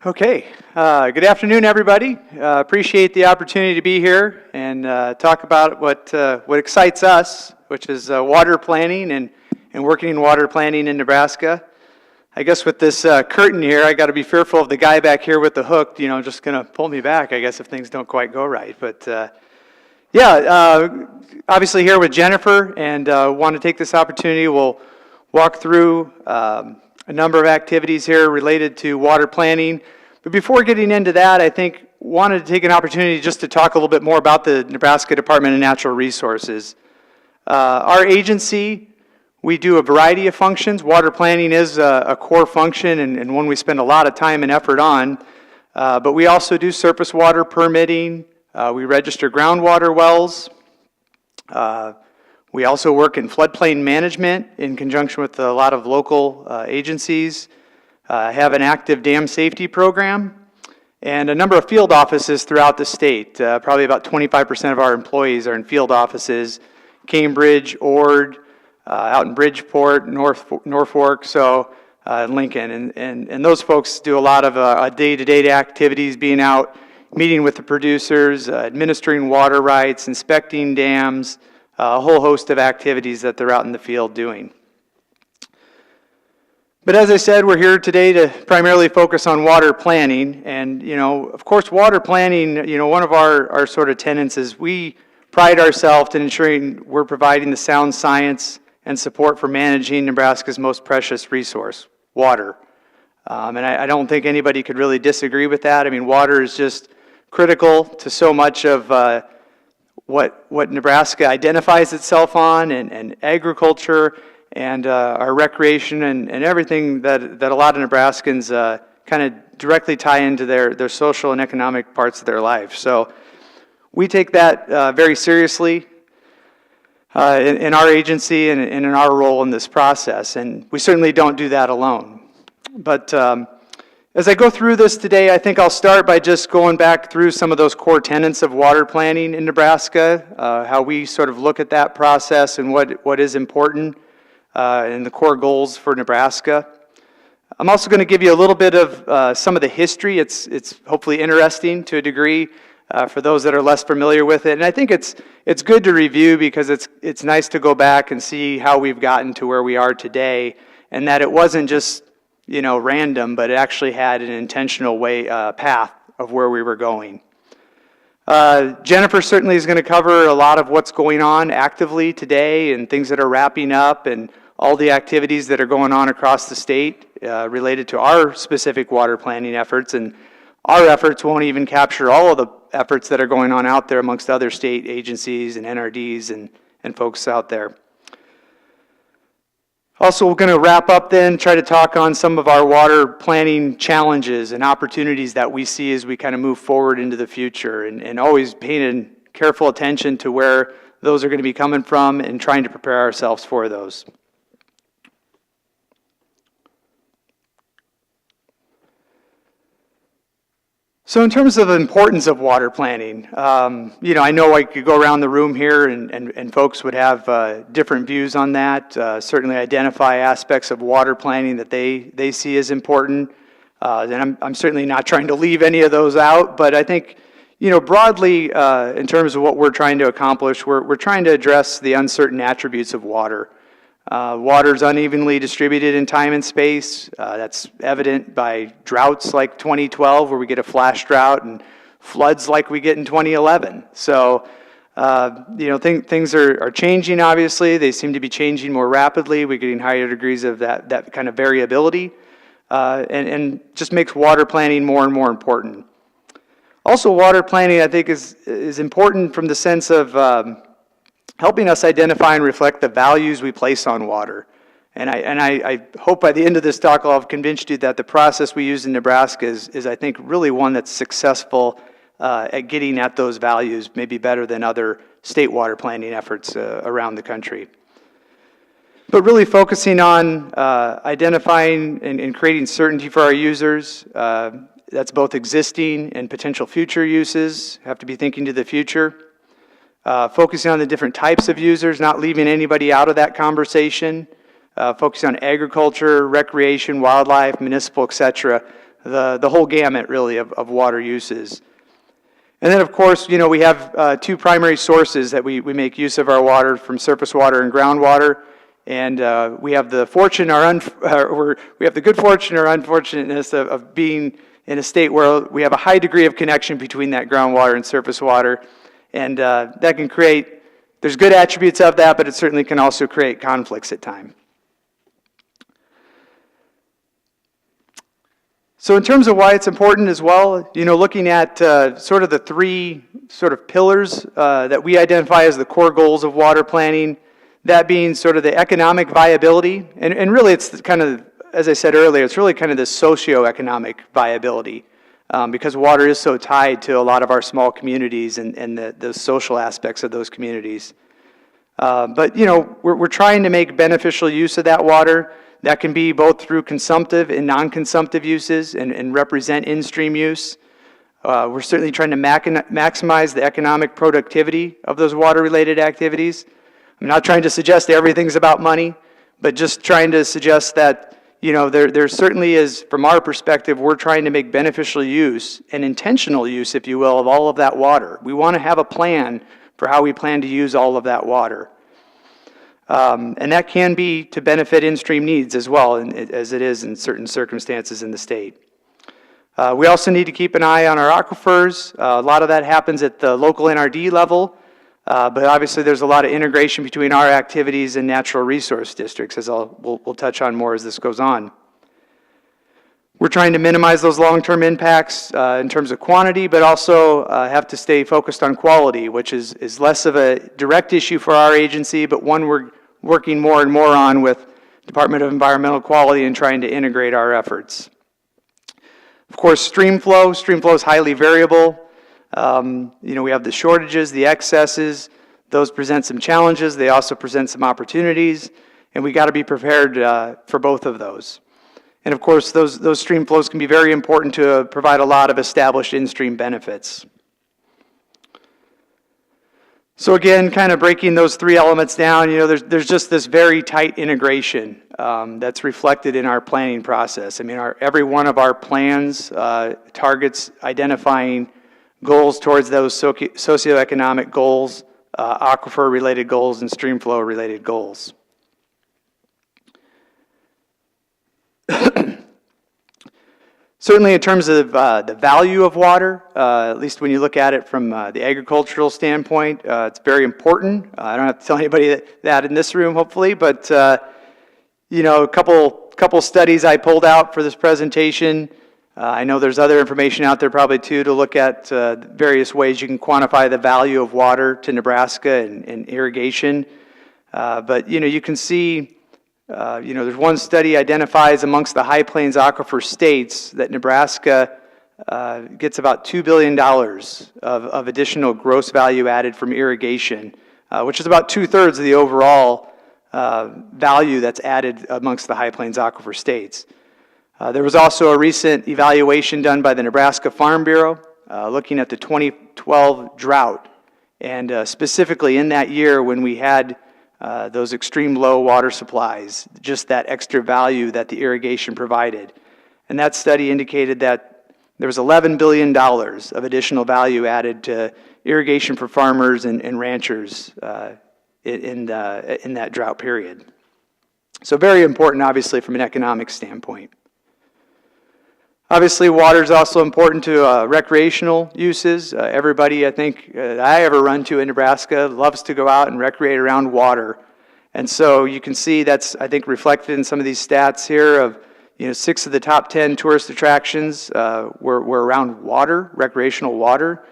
Okay, good afternoon, everybody. Appreciate the opportunity to be here and talk about what excites us, which is water planning and working in water planning in Nebraska. I guess with this curtain here, I got to be fearful of the guy back here with the hook, just going to pull me back, I guess, if things don't quite go right. But obviously here with Jennifer, and want to take this opportunity. We'll walk through a number of activities here related to water planning. But before getting into that, I think wanted to take an opportunity just to talk a little bit more about the Nebraska Department of Natural Resources. Our agency, we do a variety of functions. Water planning is a core function and one we spend a lot of time and effort on. But we also do surface water permitting. We register groundwater wells. We also work in floodplain management in conjunction with a lot of local agencies, have an active dam safety program, and a number of field offices throughout the state. Probably about 25% of our employees are in field offices, Cambridge, Ord, out in Bridgeport, Norfolk, Lincoln. And those folks do a lot of day-to-day activities, being out, meeting with the producers, administering water rights, inspecting dams, a whole host of activities that they're out in the field doing. But as I said, we're here today to primarily focus on water planning. And, of course, water planning, one of our sort of tenets is we pride ourselves in ensuring we're providing the sound science and support for managing Nebraska's most precious resource, water. And I don't think anybody could really disagree with that. I mean, water is just critical to so much of what Nebraska identifies itself on, and agriculture, and our recreation, and everything that a lot of Nebraskans kind of directly tie into their social and economic parts of their life. So we take that very seriously in our agency and in our role in this process, and we certainly don't do that alone. But as I go through this today, I think I'll start by just going back through some of those core tenets of water planning in Nebraska, how we sort of look at that process and what is important, and the core goals for Nebraska. I'm also going to give you a little bit of some of the history. It's hopefully interesting to a degree for those that are less familiar with it. And I think it's good to review because it's nice to go back and see how we've gotten to where we are today, and that it wasn't just random, but it actually had an intentional path of where we were going. Jennifer certainly is going to cover a lot of what's going on actively today and things that are wrapping up and all the activities that are going on across the state related to our specific water planning efforts. And our efforts won't even capture all of the efforts that are going on out there amongst other state agencies and NRDs and folks out there. Also, we're going to wrap up then, try to talk on some of our water planning challenges and opportunities that we see as we kind of move forward into the future, and always paying careful attention to where those are going to be coming from and trying to prepare ourselves for those. So in terms of the importance of water planning, I know I could go around the room here and folks would have different views on that, certainly identify aspects of water planning that they see as important. And I'm certainly not trying to leave any of those out, but I think, broadly, in terms of what we're trying to accomplish, we're trying to address the uncertain attributes of water. Water is unevenly distributed in time and space. That's evident by droughts like 2012, where we get a flash drought, and floods like we get in 2011. So, things are changing, obviously. They seem to be changing more rapidly. We're getting higher degrees of that kind of variability, and just makes water planning more and more important. Also, water planning, I think, is important from the sense of helping us identify and reflect the values we place on water. And I hope by the end of this talk I'll have convinced you that the process we use in Nebraska is I think, really one that's successful at getting at those values, maybe better than other state water planning efforts around the country. But really focusing on identifying and creating certainty for our users, that's both existing and potential future uses, have to be thinking to the future. Focusing on the different types of users, not leaving anybody out of that conversation. Focusing on agriculture, recreation, wildlife, municipal, etc. the whole gamut, really, of water uses. And then, of course, you know, we have two primary sources that we make use of our water, from surface water and groundwater. And we have the fortune, we have the good fortune or unfortunateness of being in a state where we have a high degree of connection between that groundwater and surface water. And that can create, there's good attributes of that, but it certainly can also create conflicts at times. So in terms of why it's important as well, you know, looking at sort of the three sort of pillars that we identify as the core goals of water planning, that being sort of the economic viability, and really it's kind of, as I said earlier, it's really kind of the socioeconomic viability, because water is so tied to a lot of our small communities and the social aspects of those communities. But, you know, we're trying to make beneficial use of that water. That can be both through consumptive and non-consumptive uses and represent in-stream use. We're certainly trying to maximize the economic productivity of those water-related activities. I'm not trying to suggest everything's about money, but just trying to suggest that, you know, there certainly is, from our perspective, we're trying to make beneficial use and intentional use, if you will, of all of that water. We want to have a plan for how we plan to use all of that water. And that can be to benefit in-stream needs as well, as it is in certain circumstances in the state. We also need to keep an eye on our aquifers. A lot of that happens at the local NRD level, but obviously there's a lot of integration between our activities and natural resource districts, as we'll touch on more as this goes on. We're trying to minimize those long-term impacts in terms of quantity, but also have to stay focused on quality, which is less of a direct issue for our agency, but one we're working more and more on with Department of Environmental Quality and trying to integrate our efforts. Of course, stream flow is highly variable. You know, we have the shortages, the excesses. Those present some challenges. They also present some opportunities, and we got to be prepared for both of those. And of course, those stream flows can be very important to provide a lot of established in-stream benefits. So again, kind of breaking those three elements down, you know, there's just this very tight integration that's reflected in our planning process. I mean, every one of our plans targets identifying goals towards those socioeconomic goals, aquifer-related goals, and stream flow-related goals. Certainly in terms of the value of water, at least when you look at it from the agricultural standpoint, it's very important. I don't have to tell anybody that in this room, hopefully, but you know, a couple studies I pulled out for this presentation. I know there's other information out there probably too to look at various ways you can quantify the value of water to Nebraska and irrigation. But you know, you can see, you know, there's one study identifies amongst the High Plains aquifer states that Nebraska gets about $2 billion of additional gross value added from irrigation, which is about 2/3 of the overall value that's added amongst the High Plains aquifer states. There was also a recent evaluation done by the Nebraska Farm Bureau looking at the 2012 drought, and specifically in that year when we had those extreme low water supplies, just that extra value that the irrigation provided. And that study indicated that there was $11 billion of additional value added to irrigation for farmers and ranchers in that drought period. So very important, obviously, from an economic standpoint. Obviously, water is also important to recreational uses. Everybody, I think, I ever run to in Nebraska loves to go out and recreate around water. And so you can see that's, I think, reflected in some of these stats here of, you know, 6 of the top 10 tourist attractions were around water, recreational water.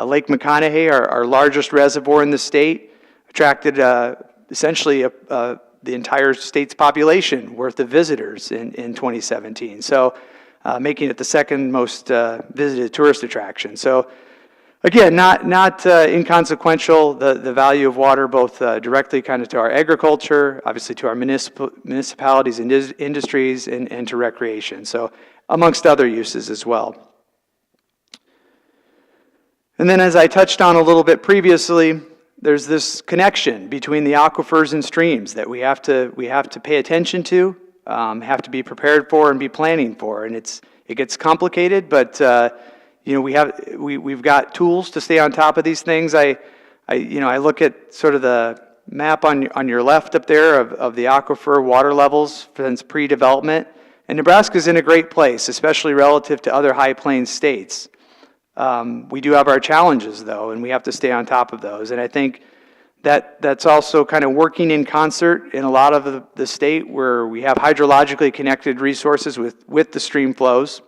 Lake McConaughey, our largest reservoir in the state, attracted essentially the entire state's population worth of visitors in 2017. So making it the second most visited tourist attraction. So again, not inconsequential, the value of water, both directly kind of to our agriculture, obviously to our municipalities and industries, and to recreation. So amongst other uses as well. And then as I touched on a little bit previously, there's this connection between the aquifers and streams that we have to pay attention to, have to be prepared for and be planning for. And it's it gets complicated, but you know, we've got tools to stay on top of these things. I look at sort of the map on your left up there of the aquifer water levels since pre-development, and Nebraska's in a great place, especially relative to other high plains states. We do have our challenges though, and we have to stay on top of those. And I think that's also kind of working in concert in a lot of the state where we have hydrologically connected resources with the stream flows.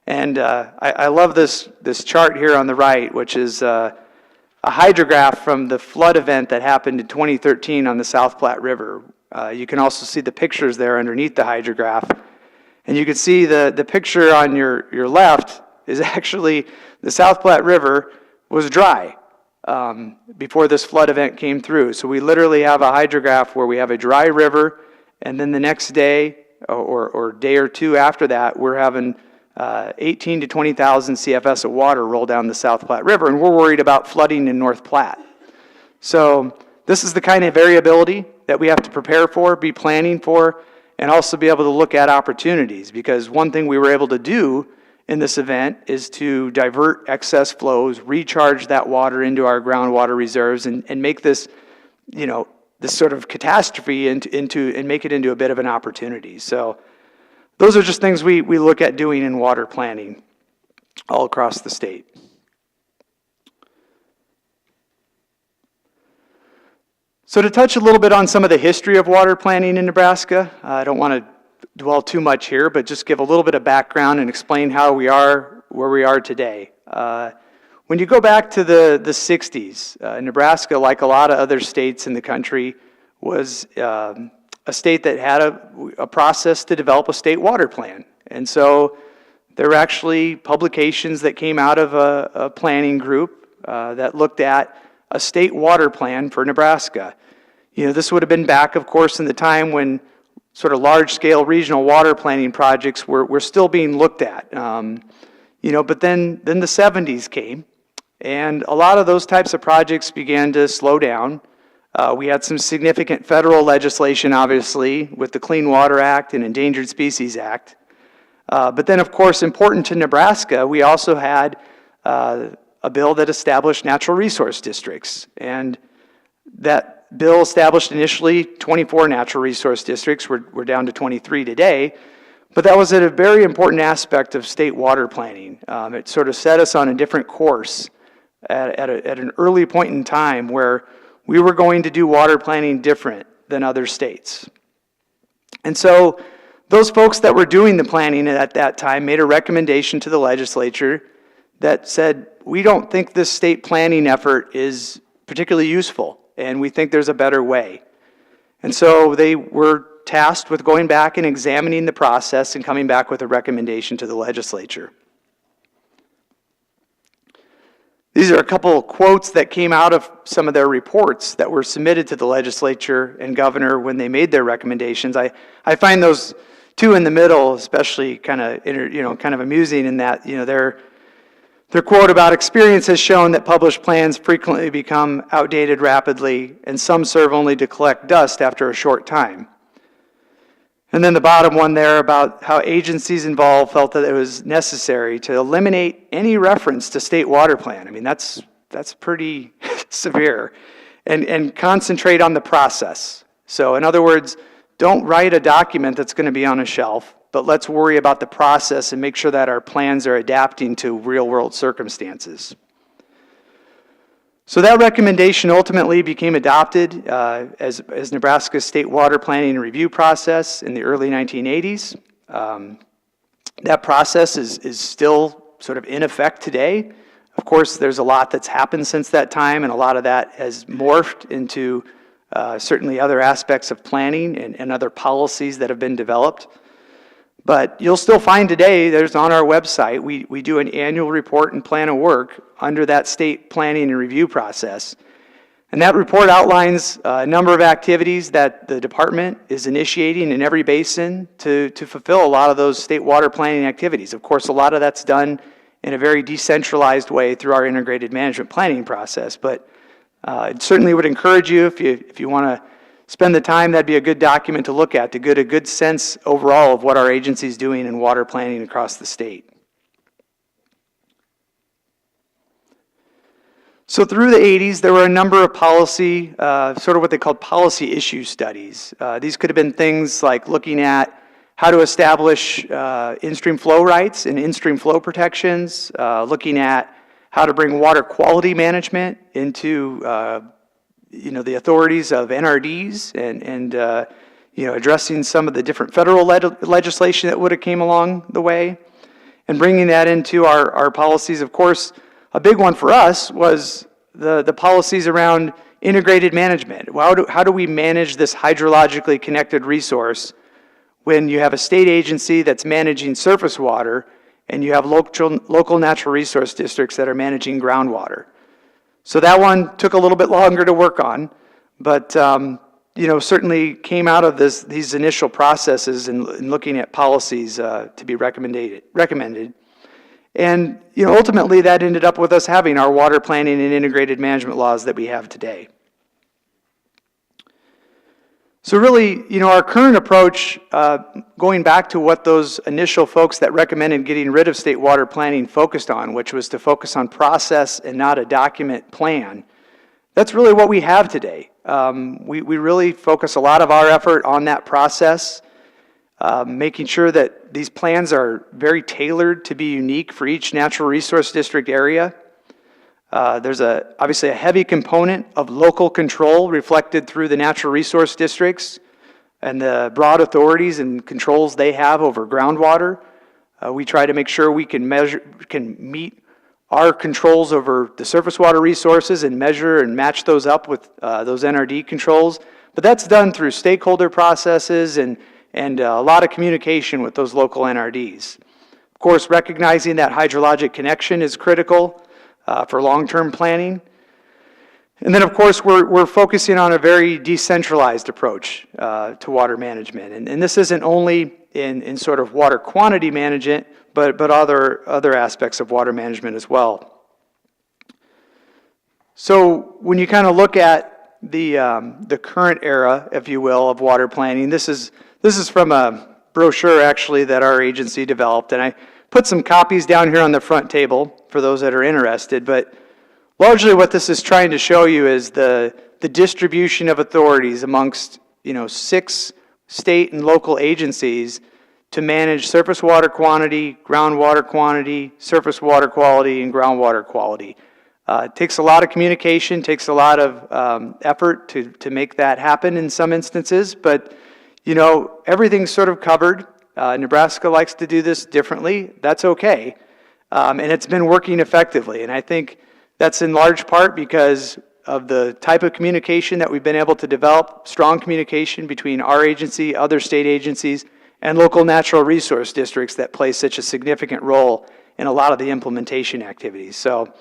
And I love this chart here on the right, which is a hydrograph from the flood event that happened in 2013 on the South Platte River. You can also see the pictures there underneath the hydrograph. And you can see the picture on your left is actually the South Platte River was dry before this flood event came through. So we literally have a hydrograph where we have a dry river, and then the next day or day or two after that, we're having 18 to 20,000 CFS of water roll down the South Platte River, and we're worried about flooding in North Platte. So this is the kind of variability that we have to prepare for, be planning for, and also be able to look at opportunities, because one thing we were able to do in this event is to divert excess flows, recharge that water into our groundwater reserves, and make this, you know, this sort of catastrophe and make it into a bit of an opportunity. So those are just things we look at doing in water planning all across the state. So to touch a little bit on some of the history of water planning in Nebraska, I don't want to dwell too much here, but just give a little bit of background and explain how we are where we are today. When you go back to the 60s, Nebraska, like a lot of other states in the country, was a state that had a process to develop a state water plan. And so there were actually publications that came out of a planning group that looked at a state water plan for Nebraska. You know, this would have been back, of course, in the time when sort of large-scale regional water planning projects were still being looked at. You know, but then the 70s came, and a lot of those types of projects began to slow down. We had some significant federal legislation, obviously, with the Clean Water Act and Endangered Species Act. But then, of course, important to Nebraska, we also had a bill that established natural resource districts. And that bill established initially 24 natural resource districts. We're down to 23 today. But that was a very important aspect of state water planning. It sort of set us on a different course at an early point in time where we were going to do water planning different than other states. And so those folks that were doing the planning at that time made a recommendation to the legislature that said, we don't think this state planning effort is particularly useful, and we think there's a better way. And so they were tasked with going back and examining the process and coming back with a recommendation to the legislature. These are a couple of quotes that came out of some of their reports that were submitted to the legislature and governor when they made their recommendations. I find those two in the middle especially kind of amusing in that, you know, their quote about experience has shown that published plans frequently become outdated rapidly, and some serve only to collect dust after a short time. And then the bottom one there about how agencies involved felt that it was necessary to eliminate any reference to state water plan. I mean, that's pretty severe. And concentrate on the process. So in other words, don't write a document that's going to be on a shelf, but let's worry about the process and make sure that our plans are adapting to real-world circumstances. So that recommendation ultimately became adopted as Nebraska's state water planning and review process in the early 1980s. That process is still sort of in effect today. Of course, there's a lot that's happened since that time, and a lot of that has morphed into certainly other aspects of planning and other policies that have been developed. But you'll still find today, there's on our website, we do an annual report and plan of work under that state planning and review process. And that report outlines a number of activities that the department is initiating in every basin to fulfill a lot of those state water planning activities. Of course, a lot of that's done in a very decentralized way through our integrated management planning process. But I certainly would encourage you, if you want to spend the time, that'd be a good document to look at to get a good sense overall of what our agency's doing in water planning across the state. So through the 80s, there were a number of policy, sort of what they called policy issue studies. These could have been things like looking at how to establish in-stream flow rights and in-stream flow protections, looking at how to bring water quality management into the authorities of NRDs and addressing some of the different federal legislation that would have came along the way, and bringing that into our policies. Of course, a big one for us was the policies around integrated management. How do we manage this hydrologically connected resource when you have a state agency that's managing surface water and you have local natural resource districts that are managing groundwater? So that one took a little bit longer to work on, but certainly came out of these initial processes and looking at policies to be recommended. And ultimately that ended up with us having our water planning and integrated management laws that we have today. So really, our current approach, going back to what those initial folks that recommended getting rid of state water planning focused on, which was to focus on process and not a document plan, that's really what we have today. We really focus a lot of our effort on that process, making sure that these plans are very tailored to be unique for each natural resource district area. There's obviously a heavy component of local control reflected through the natural resource districts and the broad authorities and controls they have over groundwater. We try to make sure we can meet our controls over the surface water resources and measure and match those up with those NRD controls. But that's done through stakeholder processes and a lot of communication with those local NRDs. Of course, recognizing that hydrologic connection is critical for long-term planning. And then, of course, we're focusing on a very decentralized approach to water management. And this isn't only in sort of water quantity management, but other aspects of water management as well. So when you kind of look at the current era, if you will, of water planning, this is from a brochure actually that our agency developed, and I put some copies down here on the front table for those that are interested, but largely what this is trying to show you is the distribution of authorities amongst 6 state and local agencies to manage surface water quantity, groundwater quantity, surface water quality, and groundwater quality. It takes a lot of communication, takes a lot of effort to make that happen in some instances, but everything's sort of covered. Nebraska likes to do this differently. That's okay. And it's been working effectively. And I think that's in large part because of the type of communication that we've been able to develop, strong communication between our agency, other state agencies, and local natural resource districts that play such a significant role in a lot of the implementation activities. So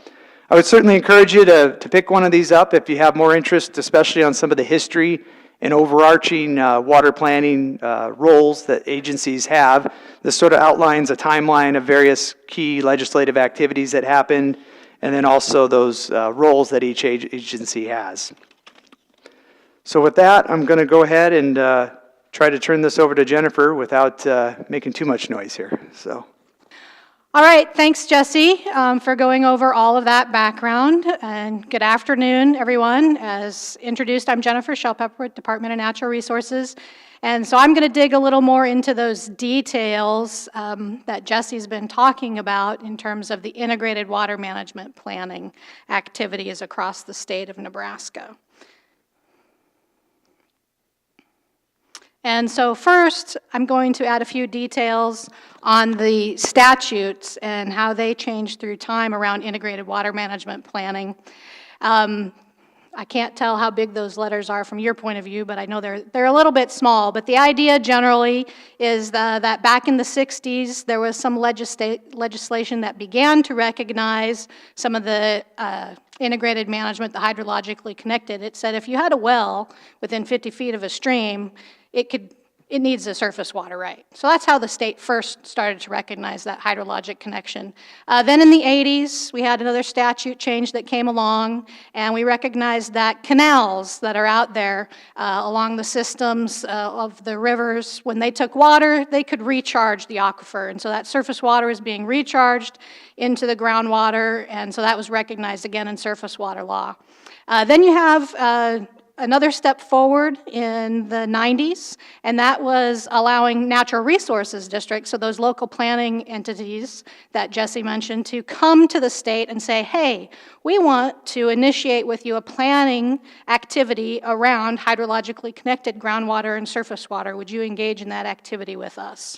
I would certainly encourage you to pick one of these up if you have more interest, especially on some of the history and overarching water planning roles that agencies have. This sort of outlines a timeline of various key legislative activities that happened, and then also those roles that each agency has. So with that, I'm going to go ahead and try to turn this over to Jennifer without making too much noise here. So. All right, thanks, Jesse, for going over all of that background. And good afternoon, everyone. As introduced, I'm Jennifer Schellpeper with Department of Natural Resources. And so I'm going to dig a little more into those details that Jesse's been talking about in terms of the integrated water management planning activities across the state of Nebraska. And so first, I'm going to add a few details on the statutes and how they change through time around integrated water management planning. I can't tell how big those letters are from your point of view, but I know they're a little bit small. But the idea generally is that back in the 60s, there was some legislation that began to recognize some of the integrated management, the hydrologically connected. It said if you had a well within 50 feet of a stream, it could it needs a surface water right. So that's how the state first started to recognize that hydrologic connection. Then in the 80s, we had another statute change that came along, and we recognized that canals that are out there along the systems of the rivers, when they took water, they could recharge the aquifer. And so that surface water is being recharged into the groundwater, and so that was recognized again in surface water law. Then you have another step forward in the 90s, and that was allowing natural resources districts, so those local planning entities that Jesse mentioned, to come to the state and say, hey, we want to initiate with you a planning activity around hydrologically connected groundwater and surface water. Would you engage in that activity with us?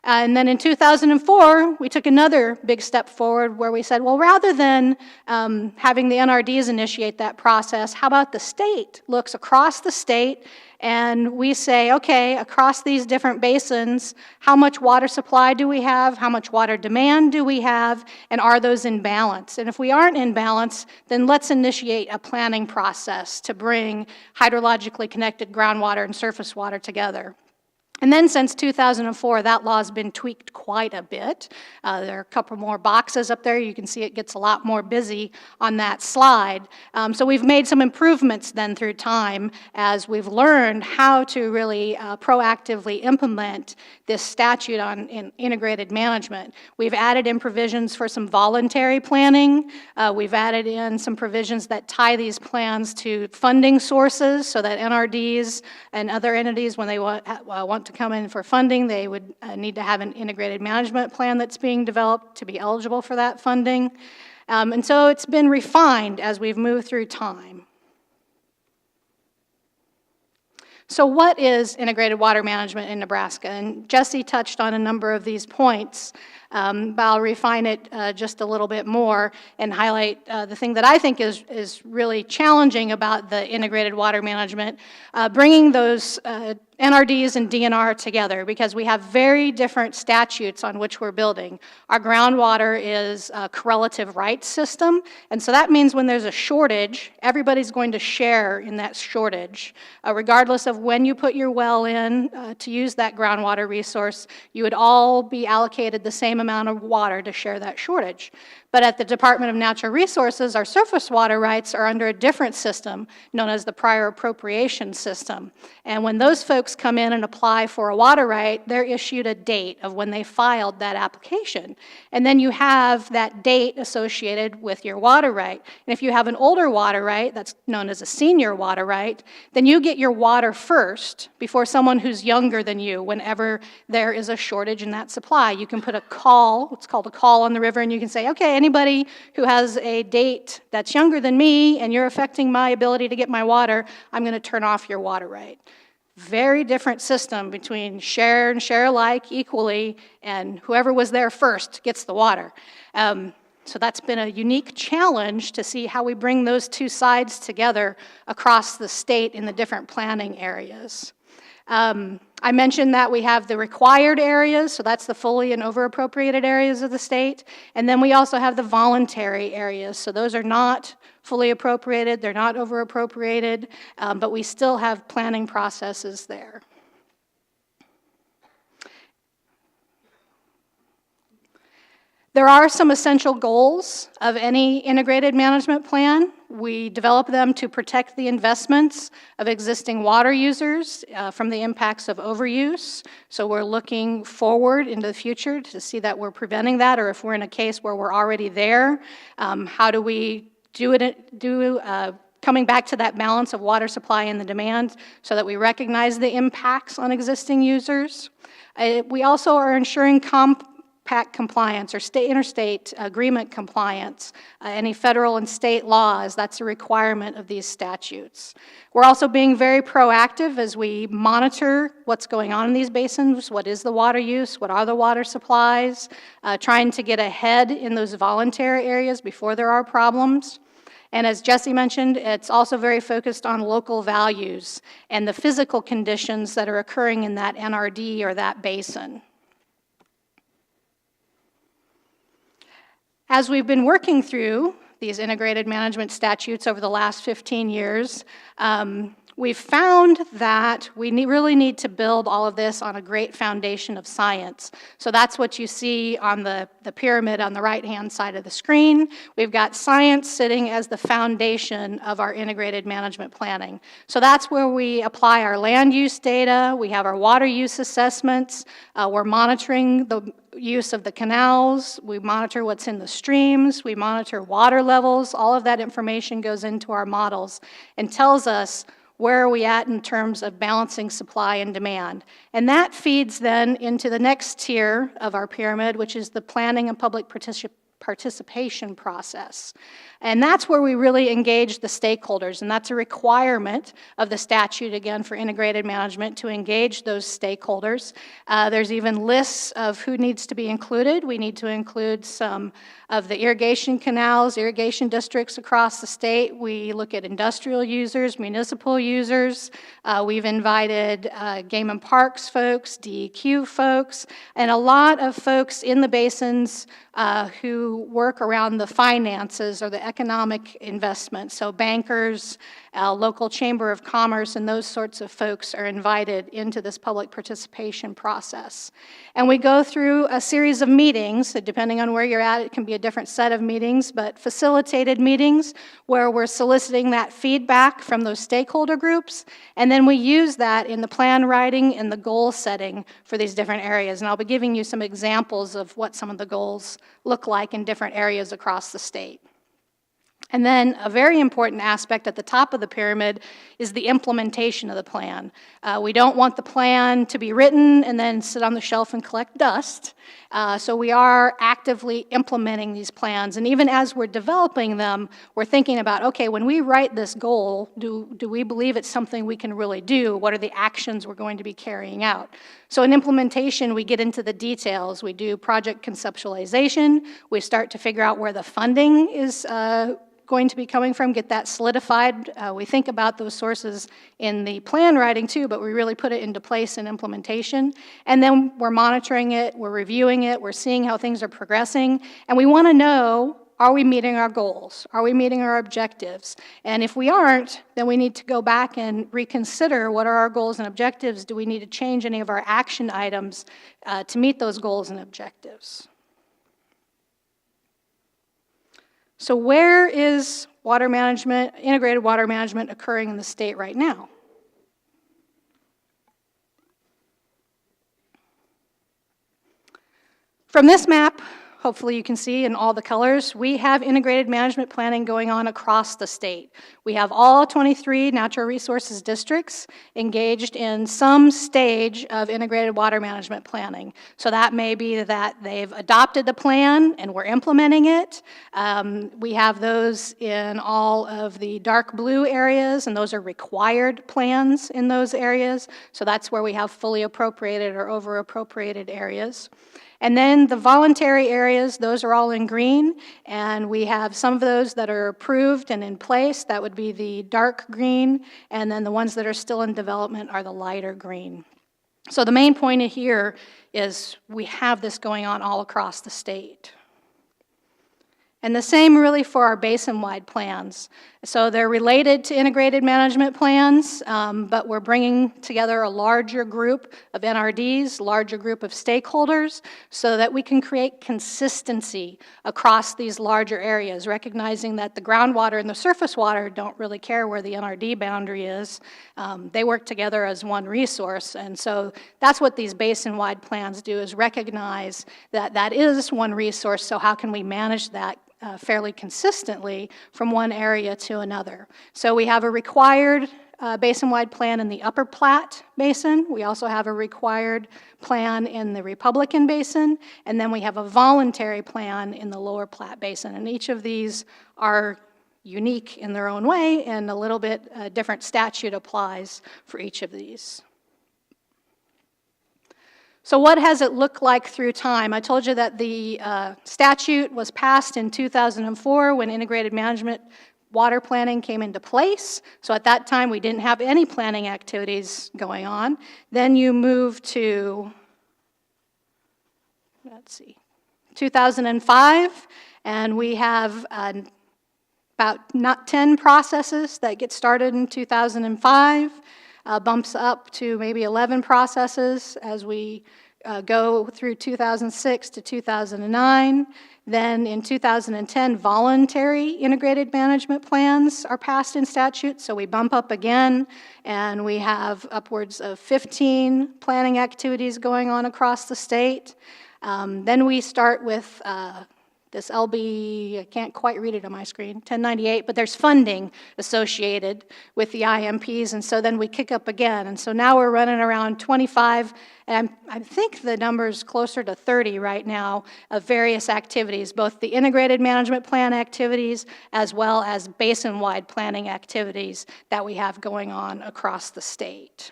And then in 2004, we took another big step forward where we said, well, rather than having the NRDs initiate that process, how about the state looks across the state and we say, okay, across these different basins, how much water supply do we have? How much water demand do we have? And are those in balance? And if we aren't in balance, then let's initiate a planning process to bring hydrologically connected groundwater and surface water together. And then since 2004, that law has been tweaked quite a bit. There are a couple more boxes up there. You can see it gets a lot more busy on that slide. So we've made some improvements then through time as we've learned how to really proactively implement this statute on integrated management. We've added in provisions for some voluntary planning. We've added in some provisions that tie these plans to funding sources so that NRDs and other entities, when they want to come in for funding, they would need to have an integrated management plan that's being developed to be eligible for that funding. And so it's been refined as we've moved through time. So what is integrated water management in Nebraska? And Jesse touched on a number of these points, but I'll refine it just a little bit more and highlight the thing that I think is really challenging about the integrated water management, bringing those NRDs and DNR together, because we have very different statutes on which we're building. Our groundwater is a correlative rights system, and so that means when there's a shortage, everybody's going to share in that shortage. Regardless of when you put your well in to use that groundwater resource, you would all be allocated the same amount of water to share that shortage. But at the Department of Natural Resources, our surface water rights are under a different system known as the prior appropriation system. And when those folks come in and apply for a water right, they're issued a date of when they filed that application. And then you have that date associated with your water right. And if you have an older water right, that's known as a senior water right, then you get your water first before someone who's younger than you whenever there is a shortage in that supply. You can put a call, it's called a call on the river, and you can say, okay, anybody who has a date that's younger than me and you're affecting my ability to get my water, I'm going to turn off your water right. Very different system between share and share alike equally, and whoever was there first gets the water. So that's been a unique challenge to see how we bring those two sides together across the state in the different planning areas. I mentioned that we have the required areas, so that's the fully and over-appropriated areas of the state, and then we also have the voluntary areas, so those are not fully appropriated, they're not over-appropriated, but we still have planning processes there. There are some essential goals of any integrated management plan. We develop them to protect the investments of existing water users from the impacts of overuse. So we're looking forward into the future to see that we're preventing that, or if we're in a case where we're already there, how do we coming back to that balance of water supply and the demand so that we recognize the impacts on existing users. We also are ensuring compact compliance or interstate agreement compliance, any federal and state laws, that's a requirement of these statutes. We're also being very proactive as we monitor what's going on in these basins, what is the water use, what are the water supplies, trying to get ahead in those voluntary areas before there are problems. And as Jesse mentioned, it's also very focused on local values and the physical conditions that are occurring in that NRD or that basin. As we've been working through these integrated management statutes over the last 15 years, We've found that we really need to build all of this on a great foundation of science. So that's what you see on the pyramid on the right-hand side of the screen. We've got science sitting as the foundation of our integrated management planning. So that's where we apply our land use data, we have our water use assessments, we're monitoring the use of the canals, we monitor what's in the streams, we monitor water levels. All of that information goes into our models and tells us where are we at in terms of balancing supply and demand. And that feeds then into the next tier of our pyramid, which is the planning and public participation process. And that's where we really engage the stakeholders, and that's a requirement of the statute, again, for integrated management to engage those stakeholders. There's even lists of who needs to be included. We need to include some of the irrigation canals, irrigation districts across the state. We look at industrial users, municipal users. We've invited game and parks folks, DEQ folks, and a lot of folks in the basins who work around the finances or the economic investment. So bankers, local chamber of commerce, and those sorts of folks are invited into this public participation process. And we go through a series of meetings. Depending on where you're at, it can be a different set of meetings, but facilitated meetings where we're soliciting that feedback from those stakeholder groups, and then we use that in the plan writing and the goal setting for these different areas. And I'll be giving you some examples of what some of the goals look like in different areas across the state. And then a very important aspect at the top of the pyramid is the implementation of the plan. We don't want the plan to be written and then sit on the shelf and collect dust. So we are actively implementing these plans. And even as we're developing them, we're thinking about, okay, when we write this goal, do we believe it's something we can really do? What are the actions we're going to be carrying out? So in implementation, we get into the details. We do project conceptualization. We start to figure out where the funding is going to be coming from, get that solidified. We think about those sources in the plan writing too, but we really put it into place in implementation. And then we're monitoring it, we're reviewing it, we're seeing how things are progressing, and we want to know, are we meeting our goals? Are we meeting our objectives? And if we aren't, then we need to go back and reconsider what are our goals and objectives. Do we need to change any of our action items to meet those goals and objectives? So where is water management, integrated water management occurring in the state right now? From this map, hopefully you can see in all the colors, we have integrated management planning going on across the state. We have all 23 natural resources districts engaged in some stage of integrated water management planning. So that may be that they've adopted the plan and we're implementing it. We have those in all of the dark blue areas, and those are required plans in those areas. So that's where we have fully appropriated or over appropriated areas. And then the voluntary areas, those are all in green, and we have some of those that are approved and in place. That would be the dark green, and then the ones that are still in development are the lighter green. So the main point here is we have this going on all across the state. And the same really for our basin-wide plans. So they're related to integrated management plans, but we're bringing together a larger group of NRDs, larger group of stakeholders, so that we can create consistency across these larger areas, recognizing that the groundwater and the surface water don't really care where the NRD boundary is. They work together as one resource, and so that's what these basin-wide plans do, is recognize that that is one resource, so how can we manage that fairly consistently from one area to another. So we have a required basin-wide plan in the Upper Platte Basin. We also have a required plan in the Republican Basin, and then we have a voluntary plan in the Lower Platte Basin. And each of these are unique in their own way, and a little bit different statute applies for each of these. So what has it looked like through time? I told you that the statute was passed in 2004 when integrated management water planning came into place. So at that time, we didn't have any planning activities going on. Then you move to, 2005, and we have about not 10 processes that get started in 2005, bumps up to maybe 11 processes as we go through 2006 to 2009. Then in 2010, voluntary integrated management plans are passed in statute, so we bump up again, and we have upwards of 15 planning activities going on across the state. Then we start with this LB, I can't quite read it on my screen, 1098, but there's funding associated with the IMPs, and so then we kick up again. And so now we're running around 25, and I think the number's closer to 30 right now of various activities, both the integrated management plan activities as well as basin-wide planning activities that we have going on across the state.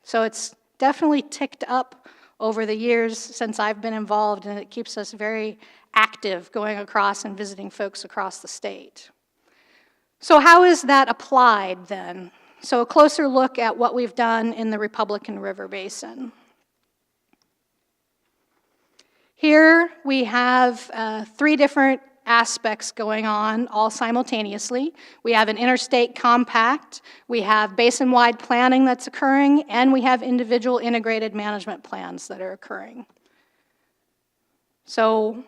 So it's definitely ticked up over the years since I've been involved, and it keeps us very active going across and visiting folks across the state. So how is that applied then? So a closer look at what we've done in the Republican River Basin. Here we have 3 different aspects going on all simultaneously. We have an interstate compact, we have basin-wide planning that's occurring, and we have individual integrated management plans that are occurring. So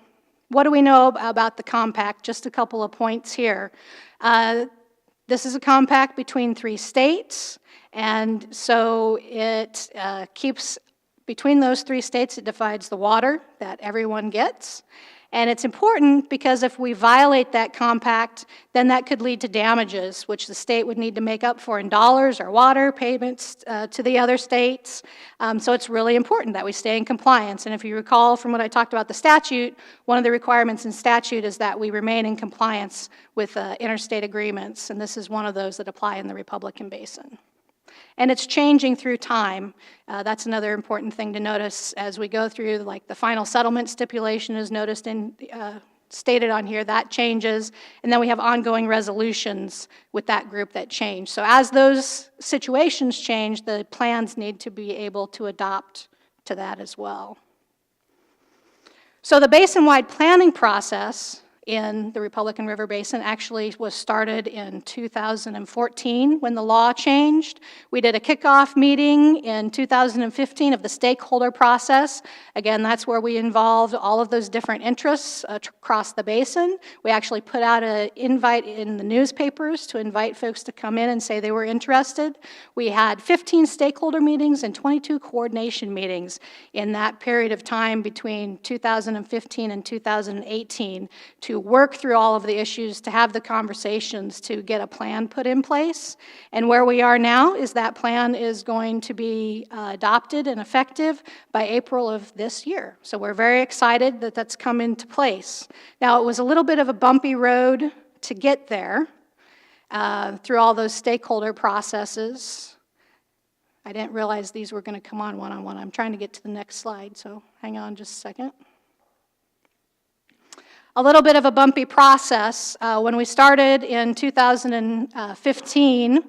what do we know about the compact? Just a couple of points here. This is a compact between 3 states, and so it keeps, between those 3 states, it divides the water that everyone gets. And it's important because if we violate that compact, then that could lead to damages, which the state would need to make up for in dollars or water payments to the other states. So it's really important that we stay in compliance. And if you recall from what I talked about the statute, one of the requirements in statute is that we remain in compliance with interstate agreements, and this is one of those that apply in the Republican Basin. And it's changing through time. That's another important thing to notice as we go through, like the final settlement stipulation is noticed in, stated on here, that changes. And then we have ongoing resolutions with that group that change. So as those situations change, the plans need to be able to adopt to that as well. So the basin-wide planning process in the Republican River Basin actually was started in 2014 when the law changed. We did a kickoff meeting in 2015 of the stakeholder process. Again, that's where we involved all of those different interests across the basin. We actually put out an invite in the newspapers to invite folks to come in and say they were interested. We had 15 stakeholder meetings and 22 coordination meetings in that period of time between 2015 and 2018 to work through all of the issues, to have the conversations, to get a plan put in place. And where we are now is that plan is going to be adopted and effective by April of this year. So we're very excited that that's come into place. Now, it was a little bit of a bumpy road to get there through all those stakeholder processes. I didn't realize these were going to come on one-on-one. I'm trying to get to the next slide, so hang on just a second. A little bit of a bumpy process. When we started in 2015,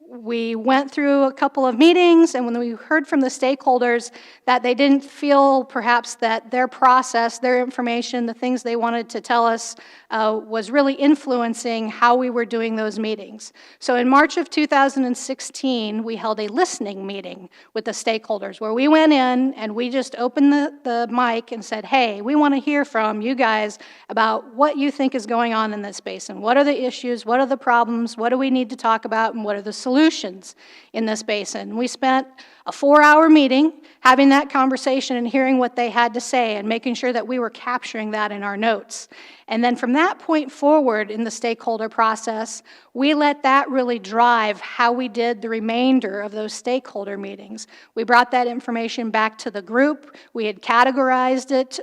we went through a couple of meetings, and when we heard from the stakeholders that they didn't feel perhaps that their process, their information, the things they wanted to tell us was really influencing how we were doing those meetings. So in March of 2016, we held a listening meeting with the stakeholders where we went in and we just opened the mic and said, hey, we want to hear from you guys about what you think is going on in this basin. What are the issues? What are the problems? What do we need to talk about? And what are the solutions in this basin? We spent a 4-hour meeting having that conversation and hearing what they had to say and making sure that we were capturing that in our notes. And then from that point forward in the stakeholder process, we let that really drive how we did the remainder of those stakeholder meetings. We brought that information back to the group. We had categorized it,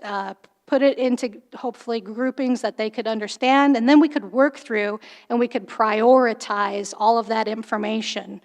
put it into hopefully groupings that they could understand, and then we could work through and we could prioritize all of that information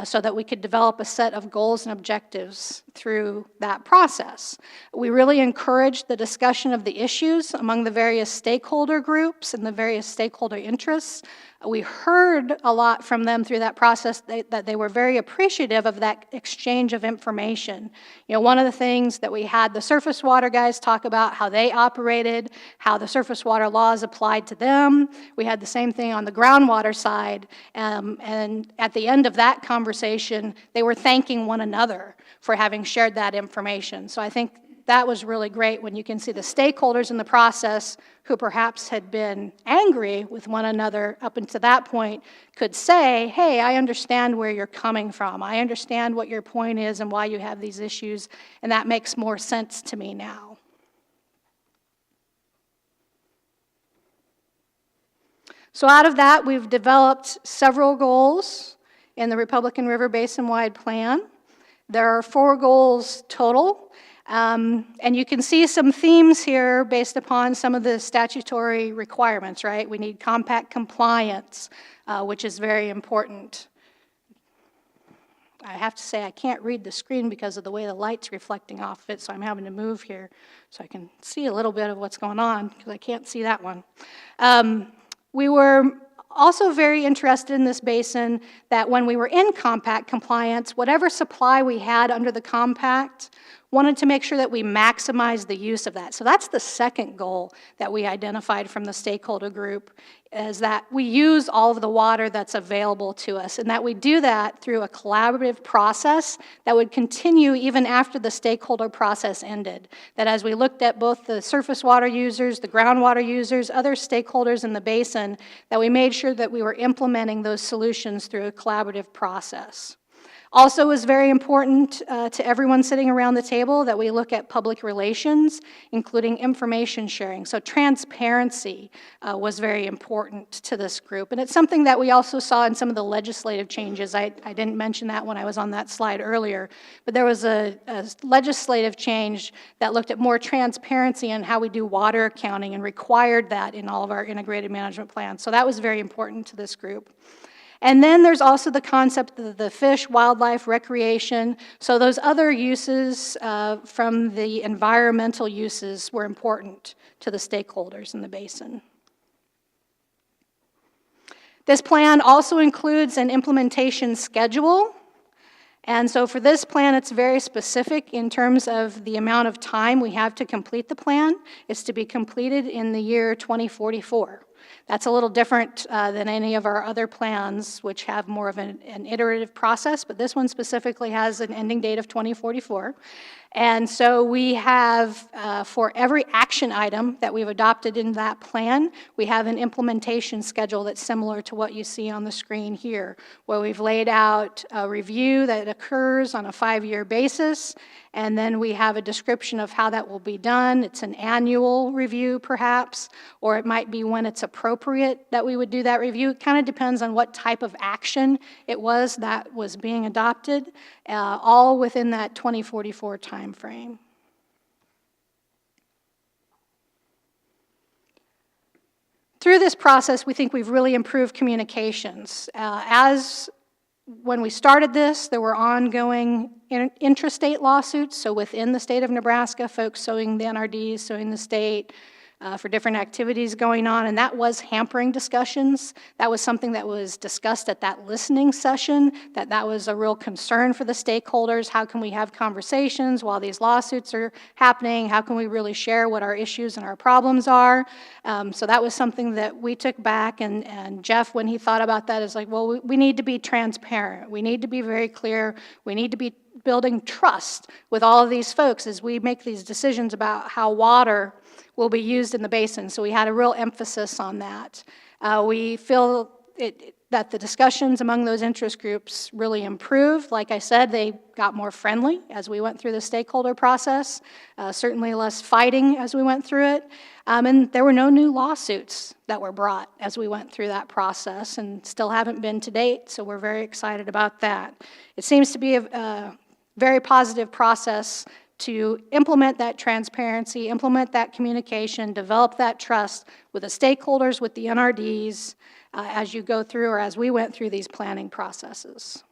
so that we could develop a set of goals and objectives through that process. We really encouraged the discussion of the issues among the various stakeholder groups and the various stakeholder interests. We heard a lot from them through that process that they were very appreciative of that exchange of information. You know, one of the things that we had the surface water guys talk about how they they operated, how the surface water laws applied to them. We had the same thing on the groundwater side, and at the end of that conversation, they were thanking one another for having shared that information. So I think that was really great when you can see the stakeholders in the process who perhaps had been angry with one another up until that point could say, hey, I understand where you're coming from. I understand what your point is and why you have these issues, and that makes more sense to me now. So out of that, we've developed several goals in the Republican River Basin-wide plan. There are 4 goals total. And you can see some themes here based upon some of the statutory requirements, right? We need compact compliance, which is very important. I have to say I can't read the screen because of the way the light's reflecting off of it, so I'm having to move here so I can see a little bit of what's going on because I can't see that one. We were also very interested in this basin that when we were in compact compliance, whatever supply we had under the compact, wanted to make sure that we maximize the use of that. So that's the second goal that we identified from the stakeholder group, is that we use all of the water that's available to us, and that we do that through a collaborative process that would continue even after the stakeholder process ended. That as we looked at both the surface water users, the groundwater users, other stakeholders in the basin, that we made sure that we were implementing those solutions through a collaborative process. Also, it was very important to everyone sitting around the table that we look at public relations, including information sharing. So transparency was very important to this group. And it's something that we also saw in some of the legislative changes. I didn't mention that when I was on that slide earlier, but there was a legislative change that looked at more transparency in how we do water accounting and required that in all of our integrated management plans. So that was very important to this group. And then there's also the concept of the fish, wildlife, recreation. So those other uses from the environmental uses were important to the stakeholders in the basin. This plan also includes an implementation schedule. And so for this plan, it's very specific in terms of the amount of time we have to complete the plan. It's to be completed in the year 2044. That's a little different than any of our other plans, which have more of an iterative process, but this one specifically has an ending date of 2044. And so we have, for every action item that we've adopted in that plan, we have an implementation schedule that's similar to what you see on the screen here, where we've laid out a review that occurs on a 5-year basis, and then we have a description of how that will be done. It's an annual review, perhaps, or it might be when it's appropriate that we would do that review. It kind of depends on what type of action it was that was being adopted, all within that 2044 time frame. Through this process, we think we've really improved communications. When we started this, there were ongoing intrastate lawsuits, so within the state of Nebraska, folks suing the NRDs, suing the state for different activities going on, and that was hampering discussions. That was something that was discussed at that listening session, that was a real concern for the stakeholders. How can we have conversations while these lawsuits are happening? How can we really share what our issues and our problems are? So that was something that we took back, and Jeff, when he thought about that, is like, well, we need to be transparent. We need to be very clear. We need to be building trust with all of these folks as we make these decisions about how water will be used in the basin. So we had a real emphasis on that. We feel that the discussions among those interest groups really improved. Like I said, they got more friendly as we went through the stakeholder process, certainly less fighting as we went through it. And there were no new lawsuits that were brought as we went through that process, and still haven't been to date, so we're very excited about that. It seems to be a very positive process to implement that transparency, implement that communication, develop that trust with the stakeholders, with the NRDs, as you go through, or as we went through these planning processes.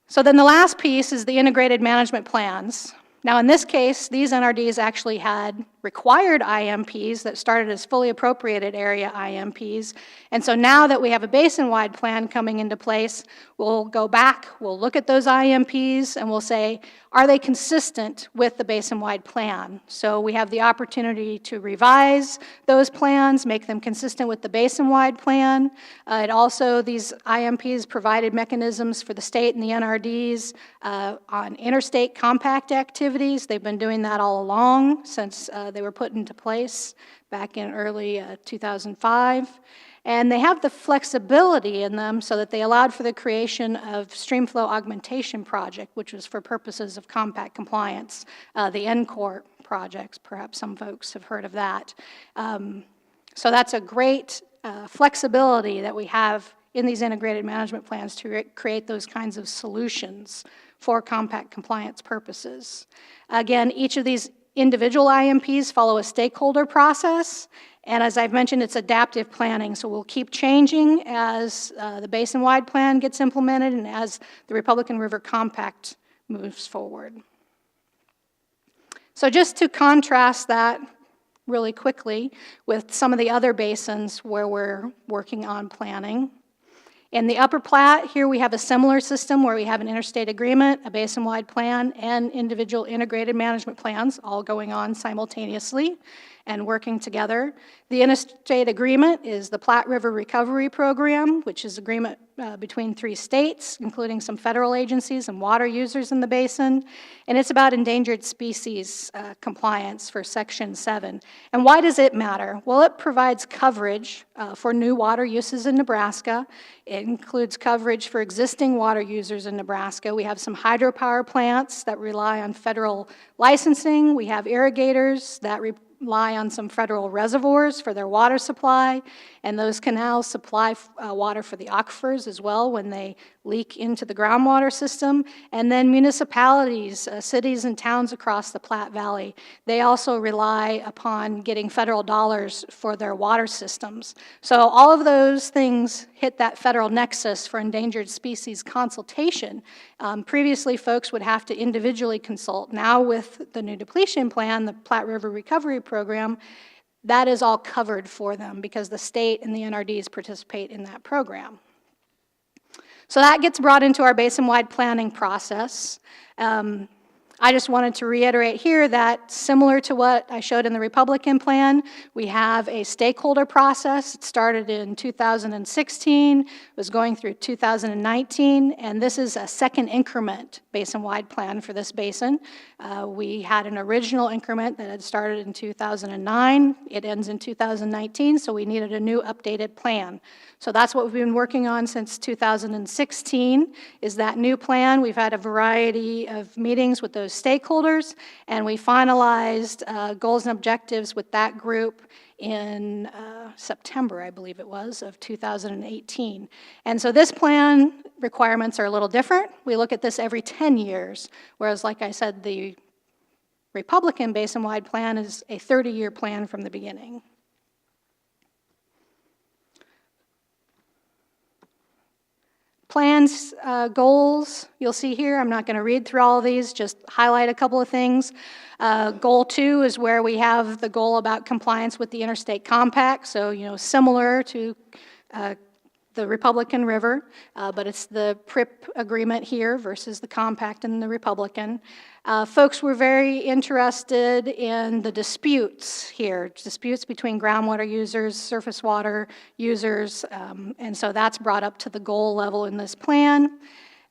So then the last piece is the integrated management plans. Now, in this case, these NRDs actually had required IMPs that started as fully appropriated area IMPs. And so now that we have a basin-wide plan coming into place, we'll go back, we'll look at those IMPs, and we'll say, are they consistent with the basin-wide plan? So we have the opportunity to revise those plans, make them consistent with the basin-wide plan. It also, these IMPs provided mechanisms for the state and the NRDs on interstate compact activities. They've been doing that all along since they were put into place back in early 2005. And they have the flexibility in them so that they allowed for the creation of streamflow augmentation project, which was for purposes of compact compliance. The NCORP projects, perhaps some folks have heard of that. So that's a great flexibility that we have in these integrated management plans to create those kinds of solutions for compact compliance purposes. Again, each of these individual IMPs follow a stakeholder process, and as I've mentioned, it's adaptive planning, so we'll keep changing as the basin-wide plan gets implemented and as the Republican River Compact moves forward. So just to contrast that really quickly with some of the other basins where we're working on planning. In the Upper Platte, here we have a similar system where we have an interstate agreement, a basin-wide plan, and individual integrated management plans all going on simultaneously and working together. The interstate agreement is the Platte River Recovery Program, which is agreement between 3 states, including some federal agencies and water users in the basin. And it's about endangered species compliance for Section 7. And why does it matter? Well, it provides coverage for new water uses in Nebraska. It includes coverage for existing water users in Nebraska. We have some hydropower plants that rely on federal licensing. We have irrigators that rely on some federal reservoirs for their water supply, and those canals supply water for the aquifers as well when they leak into the groundwater system. And then municipalities, cities and towns across the Platte Valley, they also rely upon getting federal dollars for their water systems. So all of those things hit that federal nexus for endangered species consultation. Previously, folks would have to individually consult. Now with the new depletion plan, the Platte River Recovery Program, that is all covered for them because the state and the NRDs participate in that program. So that gets brought into our basin-wide planning process. I just wanted to reiterate here that similar to what I showed in the Republican plan, we have a stakeholder process. It started in 2016, was going through 2019, and this is a second increment basin-wide plan for this basin. We had an original increment that had started in 2009. It ends in 2019, so we needed a new updated plan. So that's what we've been working on since 2016, is that new plan. We've had a variety of meetings with those stakeholders, and we finalized goals and objectives with that group in September, I believe it was, of 2018. And so this plan requirements are a little different. We look at this every 10 years, whereas, like I said, the Republican basin-wide plan is a 30-year plan from the beginning. Plans, goals, you'll see here. I'm not going to read through all of these, just highlight a couple of things. Goal 2 is where we have the goal about compliance with the interstate compact, so similar to the Republican River, but it's the PRIP agreement here versus the compact in the Republican. Folks were very interested in the disputes here, disputes between groundwater users, surface water users, and so that's brought up to the goal level in this plan.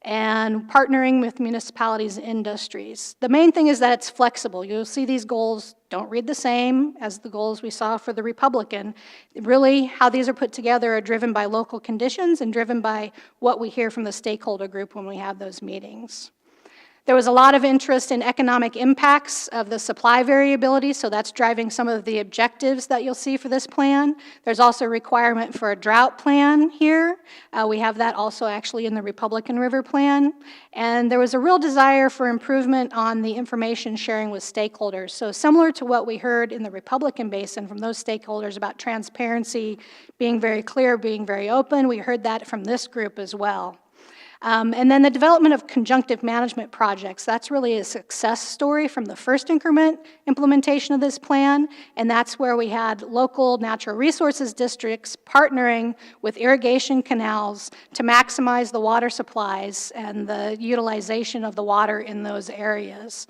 And partnering with municipalities and industries. The main thing is that it's flexible. You'll see these goals don't read the same as the goals we saw for the Republican. Really, how these are put together are driven by local conditions and driven by what we hear from the stakeholder group when we have those meetings. There was a lot of interest in economic impacts of the supply variability, so that's driving some of the objectives that you'll see for this plan. There's also a requirement for a drought plan here. We have that also actually in the Republican River plan. And there was a real desire for improvement on the information sharing with stakeholders. So similar to what we heard in the Republican basin from those stakeholders about transparency, being very clear, being very open, we heard that from this group as well. And then the development of conjunctive management projects, that's really a success story from the first increment implementation of this plan, and that's where we had local natural resources districts partnering with irrigation canals to maximize the water supplies and the utilization of the water in those areas.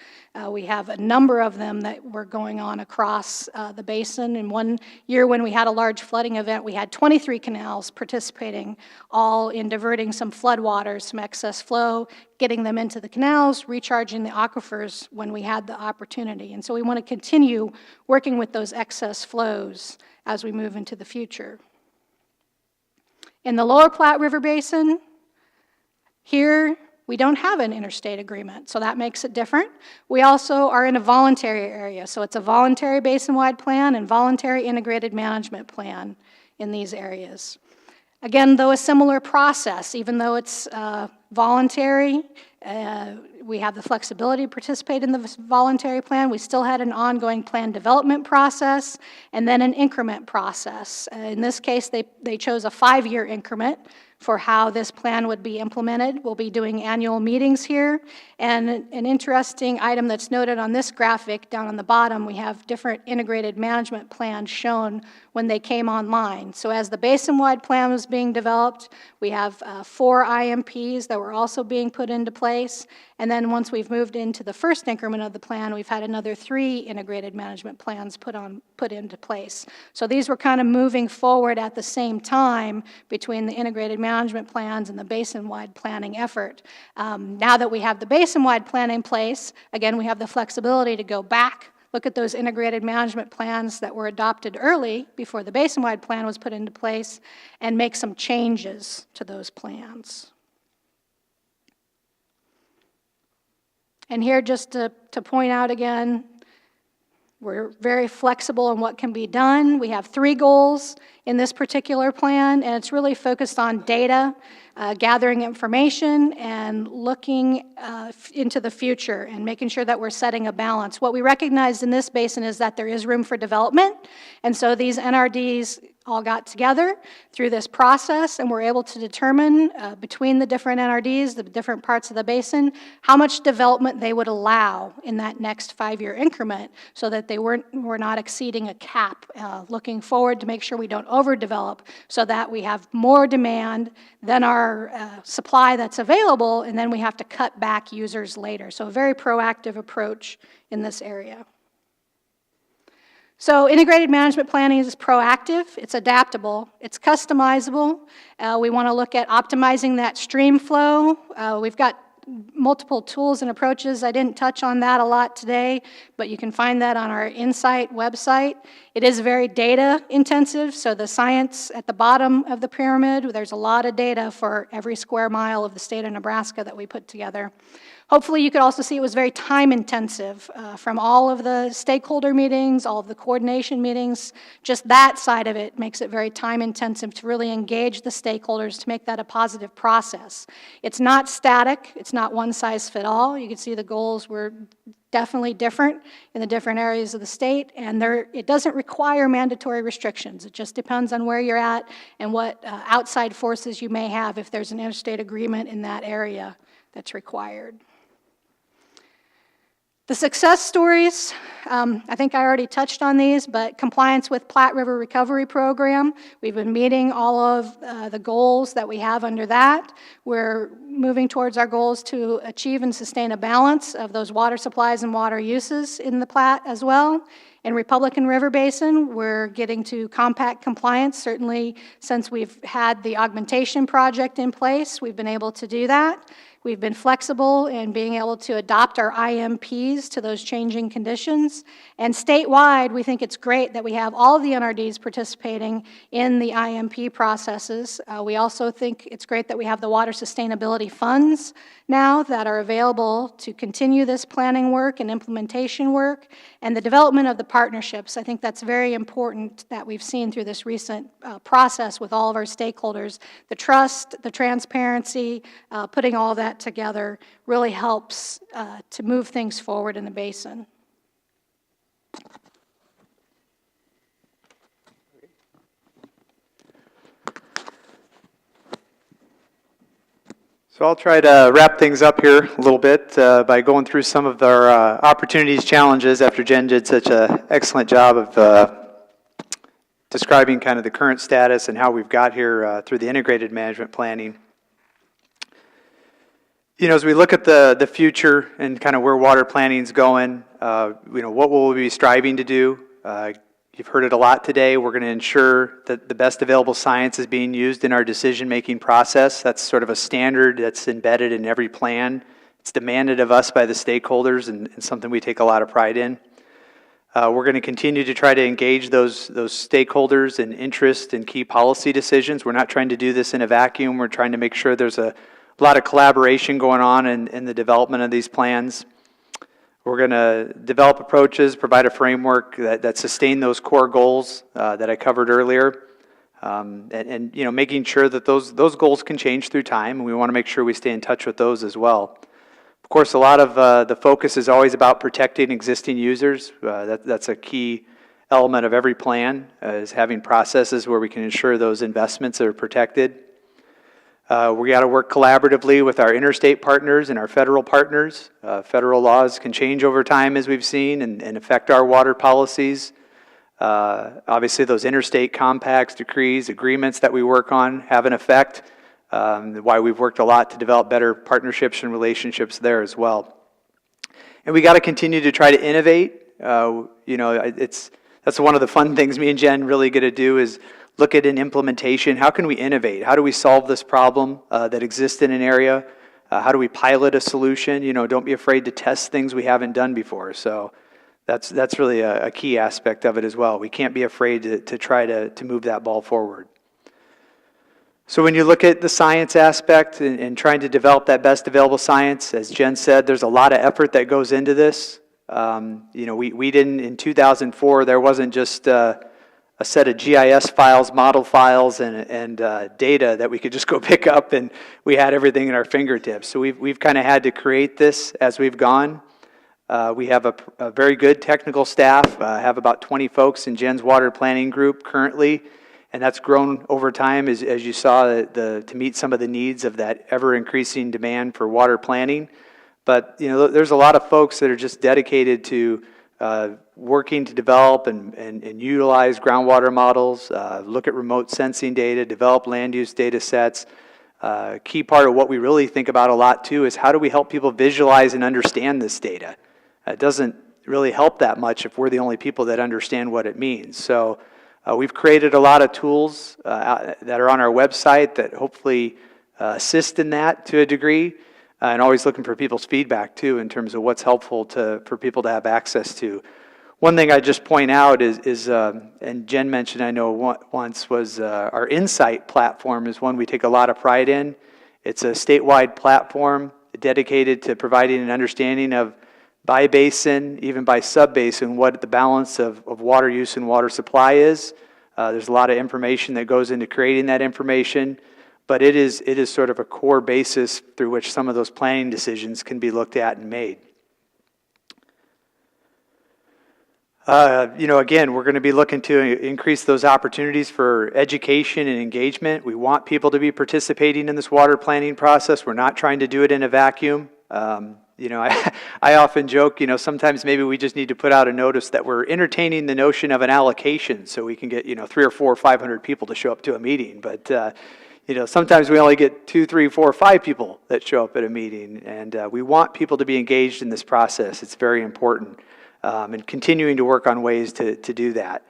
We have a number of them that were going on across the basin. In one year when we had a large flooding event, we had 23 canals participating, all in diverting some floodwaters, some excess flow, getting them into the canals, recharging the aquifers when we had the opportunity. And so we want to continue working with those excess flows as we move into the future. In the lower Platte River Basin, here we don't have an interstate agreement, so that makes it different. We also are in a voluntary area, so it's a voluntary basin-wide plan and voluntary integrated management plan in these areas. Again, though, a similar process, even though it's voluntary, we have the flexibility to participate in the voluntary plan. We still had an ongoing plan development process and then an increment process. In this case, they chose a 5-year increment for how this plan would be implemented. We'll be doing annual meetings here. And an interesting item that's noted on this graphic down on the bottom, we have different integrated management plans shown when they came online. So as the basin-wide plan was being developed, we have 4 IMPs that were also being put into place. And then once we've moved into the first increment of the plan, we've had another 3 integrated management plans put into place. So these were kind of moving forward at the same time between the integrated management plans and the basin-wide planning effort. Now that we have the basin-wide plan in place, again, we have the flexibility to go back, look at those integrated management plans that were adopted early before the basin-wide plan was put into place, and make some changes to those plans. And here, just to point out again, we're very flexible in what can be done. We have 3 goals in this particular plan, and it's really focused on data, gathering information, and looking into the future and making sure that we're setting a balance. What we recognized in this basin is that there is room for development, and so these NRDs all got together through this process and were able to determine between the different NRDs, the different parts of the basin, how much development they would allow in that next 5-year increment so that they were not exceeding a cap, looking forward to make sure we don't overdevelop so that we have more demand than our supply that's available, and then we have to cut back users later. So a very proactive approach in this area. So integrated management planning is proactive, it's adaptable, it's customizable. We want to look at optimizing that stream flow. We've got multiple tools and approaches. I didn't touch on that a lot today, but you can find that on our Insight website. It is very data intensive, so the science at the bottom of the pyramid, there's a lot of data for every square mile of the state of Nebraska that we put together. Hopefully you could also see it was very time intensive from all of the stakeholder meetings, all of the coordination meetings. Just that side of it makes it very time intensive to really engage the stakeholders to make that a positive process. It's not static, it's not one size fit all. You can see the goals were definitely different in the different areas of the state, and it doesn't require mandatory restrictions. It just depends on where you're at and what outside forces you may have if there's an interstate agreement in that area that's required. The success stories, I think I already touched on these, but compliance with Platte River Recovery Program. We've been meeting all of the goals that we have under that. We're moving towards our goals to achieve and sustain a balance of those water supplies and water uses in the Platte as well. In Republican River Basin, we're getting to compact compliance. Certainly, since we've had the augmentation project in place, we've been able to do that. We've been flexible in being able to adopt our IMPs to those changing conditions. And statewide, we think it's great that we have all of the NRDs participating in the IMP processes. We also think it's great that we have the water sustainability funds now that are available to continue this planning work and implementation work, and the development of the partnerships. I think that's very important that we've seen through this recent process with all of our stakeholders. The trust, the transparency, putting all of that together really helps to move things forward in the basin. So I'll try to wrap things up here a little bit by going through some of our opportunities, challenges, after Jen did such an excellent job of describing kind of the current status and how we've got here through the integrated management planning. You know, as we look at the future and kind of where water planning is going, you know, what will we be striving to do? You've heard it a lot today. We're going to ensure that the best available science is being used in our decision-making process. That's sort of a standard that's embedded in every plan. It's demanded of us by the stakeholders and something we take a lot of pride in. We're going to continue to try to engage those stakeholders and interest in key policy decisions. We're not trying to do this in a vacuum. We're trying to make sure there's a lot of collaboration going on in the development of these plans. We're going to develop approaches, provide a framework that sustain those core goals that I covered earlier, and you know, making sure that those goals can change through time, and we want to make sure we stay in touch with those as well. Of course, a lot of the focus is always about protecting existing users. That's a key element of every plan, is having processes where we can ensure those investments are protected. We got to work collaboratively with our interstate partners and our federal partners. Federal laws can change over time, as we've seen, and affect our water policies. Obviously, those interstate compacts, decrees, agreements that we work on have an effect. Why we've worked a lot to develop better partnerships and relationships there as well. And we got to continue to try to innovate. You know, that's one of the fun things me and Jen really get to do is look at an implementation. How can we innovate? How do we solve this problem that exists in an area? How do we pilot a solution? You know, don't be afraid to test things we haven't done before. So that's really a key aspect of it as well. We can't be afraid to try to move that ball forward. So when you look at the science aspect and trying to develop that best available science, as Jen said, there's a lot of effort that goes into this. You know, we didn't, in 2004, there wasn't just a set of GIS files, model files, and data that we could just go pick up, and we had everything at our fingertips. So we've kind of had to create this as we've gone. We have a very good technical staff. Have about 20 folks in Jen's water planning group currently, and that's grown over time as you saw to meet some of the needs of that ever-increasing demand for water planning. But you know, there's a lot of folks that are just dedicated to working to develop and utilize groundwater models, look at remote sensing data, develop land use data sets. Key part of what we really think about a lot too is how do we help people visualize and understand this data? It doesn't really help that much if we're the only people that understand what it means. So we've created a lot of tools that are on our website that hopefully assist in that to a degree. And always looking for people's feedback too in terms of what's helpful for people to have access to. One thing I just point out is and Jen mentioned I know once, was our Insight platform is one we take a lot of pride in. It's a statewide platform dedicated to providing an understanding of by basin, even by sub-basin, what the balance of water use and water supply is. There's a lot of information that goes into creating that information. But it is sort of a core basis through which some of those planning decisions can be looked at and made. You know, again, we're going to be looking to increase those opportunities for education and engagement. We want people to be participating in this water planning process. We're not trying to do it in a vacuum. You know, I often joke, you know, sometimes maybe we just need to put out a notice that we're entertaining the notion of an allocation so we can get, you know, 300 or 400 or 500 people to show up to a meeting. But you know, sometimes we only get 2, 3, 4, 5 people that show up at a meeting, and we want people to be engaged in this process. It's very important, and continuing to work on ways to do that.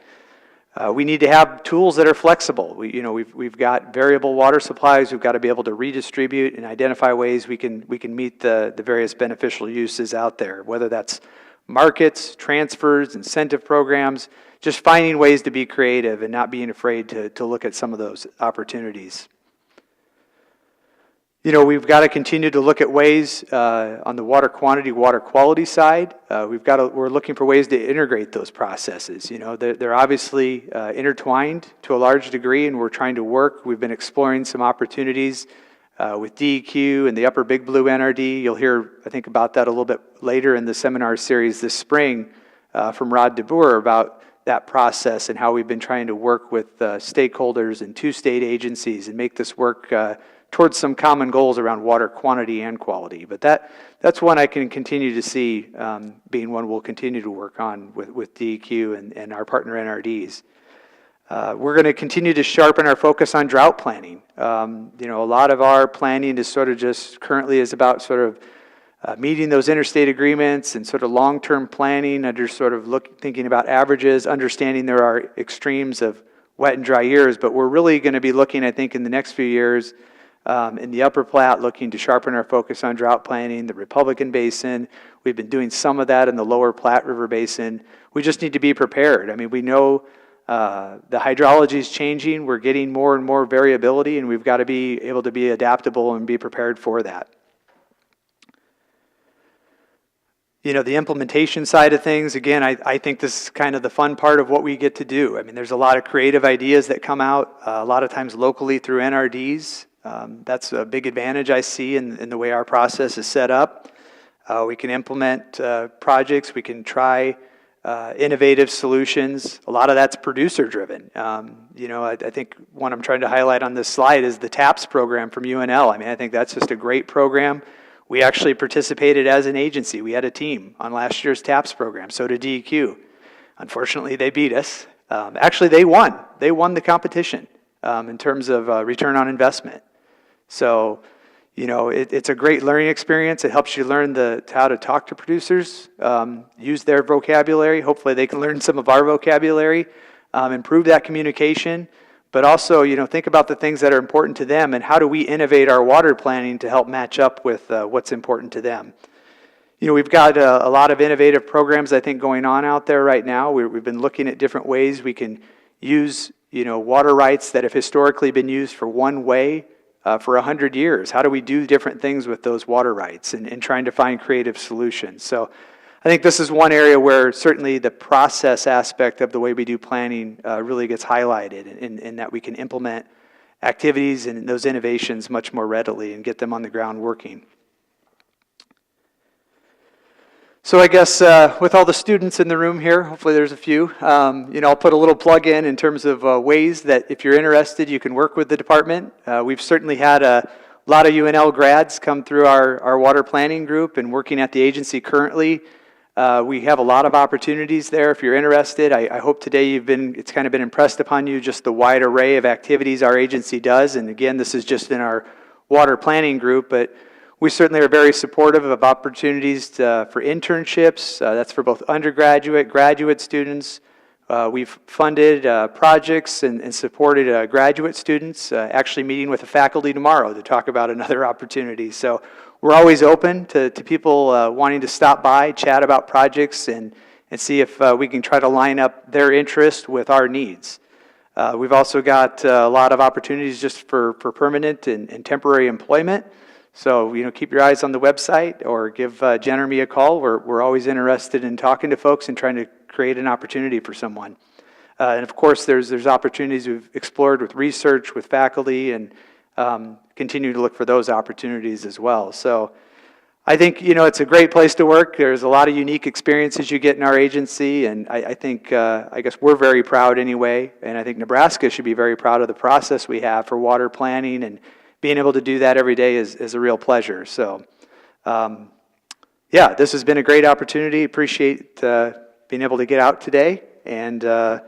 We need to have tools that are flexible. We've got variable water supplies. We've got to be able to redistribute and identify ways we can meet the various beneficial uses out there, whether that's markets, transfers, incentive programs, just finding ways to be creative and not being afraid to look at some of those opportunities. You know, we've got to continue to look at ways on the water quantity, water quality side. We're looking for ways to integrate those processes. You know, they're obviously intertwined to a large degree, and we're trying to work. We've been exploring some opportunities with DEQ and the Upper Big Blue NRD. You'll hear, I think, about that a little bit later in the seminar series this spring from Rod DeBoer about that process and how we've been trying to work with stakeholders and 2 state agencies and make this work towards some common goals around water quantity and quality. But that's one I can continue to see being one we'll continue to work on with DEQ and our partner NRDs. We're going to continue to sharpen our focus on drought planning. You know, a lot of our planning is sort of just currently is about sort of meeting those interstate agreements and sort of long-term planning under sort of thinking about averages, understanding there are extremes of wet and dry years, but we're really going to be looking, I think, in the next few years in the Upper Platte, looking to sharpen our focus on drought planning, the Republican Basin. We've been doing some of that in the Lower Platte River Basin. We just need to be prepared. I mean, we know the hydrology is changing. We're getting more and more variability, and we've got to be able to be adaptable and be prepared for that. You know, the implementation side of things, again, I think this is kind of the fun part of what we get to do. I mean, there's a lot of creative ideas that come out, a lot of times locally through NRDs. That's a big advantage I see in the way our process is set up. We can implement projects, we can try innovative solutions. A lot of that's producer driven. You know, I think one I'm trying to highlight on this slide is the TAPS program from UNL. I mean, I think that's just a great program. We actually participated as an agency. We had a team on last year's TAPS program, so did DEQ. Unfortunately, they beat us. Actually, they won. They won the competition in terms of return on investment. So, you know, it's a great learning experience. It helps you learn how to talk to producers, use their vocabulary. Hopefully they can learn some of our vocabulary, improve that communication. But also, you know, think about the things that are important to them and how do we innovate our water planning to help match up with what's important to them. You know, we've got a lot of innovative programs, I think, going on out there right now. We've been looking at different ways we can use, you know, water rights that have historically been used for one way for 100 years. How do we do different things with those water rights and trying to find creative solutions? So I think this is one area where certainly the process aspect of the way we do planning really gets highlighted in that we can implement activities and those innovations much more readily and get them on the ground working. So I guess with all the students in the room here, hopefully there's a few, you know, I'll put a little plug in terms of ways that if you're interested, you can work with the department. We've certainly had a lot of UNL grads come through our water planning group and working at the agency currently. We have a lot of opportunities there if you're interested. I hope today it's kind of been impressed upon you just the wide array of activities our agency does. And again, this is just in our water planning group, but we certainly are very supportive of opportunities for internships. That's for both undergraduate, graduate students. We've funded projects and supported graduate students, actually meeting with the faculty tomorrow to talk about another opportunity. So we're always open to people wanting to stop by, chat about projects, and see if we can try to line up their interest with our needs. We've also got a lot of opportunities just for permanent and temporary employment. So, you know, keep your eyes on the website or give Jen or me a call. We're always interested in talking to folks and trying to create an opportunity for someone. And of course, there's opportunities we've explored with research, with faculty, and continue to look for those opportunities as well. So I think, you know, it's a great place to work. There's a lot of unique experiences you get in our agency, and I think, I guess we're very proud anyway, and I think Nebraska should be very proud of the process we have for water planning, and being able to do that every day is a real pleasure. So, yeah, this has been a great opportunity. Appreciate being able to get out today, and I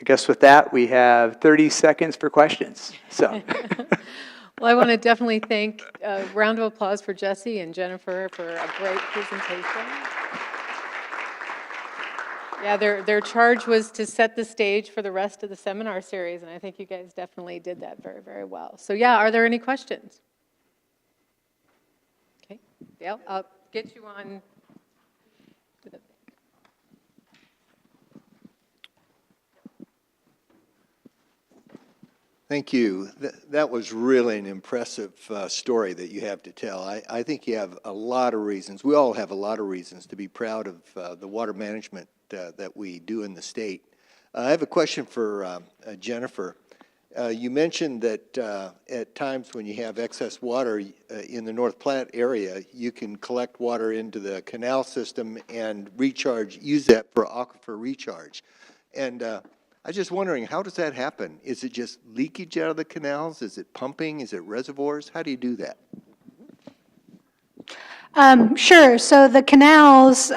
guess with that, we have 30 seconds for questions. So. Well, I want to definitely thank a round of applause for Jesse and Jennifer for a great presentation. Yeah, their charge was to set the stage for the rest of the seminar series, and I think you guys definitely did that very, very well. So yeah, are there any questions? Okay, yeah, I'll get you on. Thank you. That was really an impressive story that you have to tell. I think you have a lot of reasons. We all have a lot of reasons to be proud of the water management that we do in the state. I have a question for Jennifer. You mentioned that at times when you have excess water in the North Platte area, you can collect water into the canal system and recharge, use that for aquifer recharge. And I was just wondering, how does that happen? Is it just leakage out of the canals? Is it pumping? Is it reservoirs? How do you do that? Sure. So the canals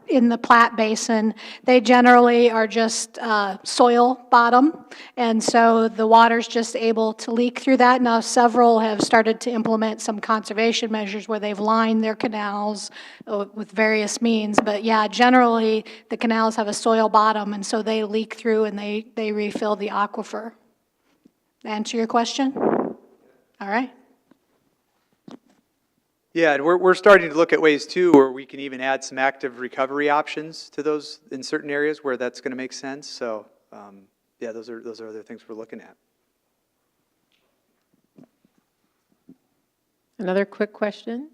in the Platte Basin, they generally are just soil bottom, and so the water's just able to leak through that. Now, several have started to implement some conservation measures where they've lined their canals with various means, but yeah, generally, the canals have a soil bottom, and so they leak through and they refill the aquifer. Answer your question? All right. Yeah, and we're starting to look at ways too where we can even add some active recovery options to those in certain areas where that's going to make sense. So, yeah, those are other things we're looking at. Another quick question?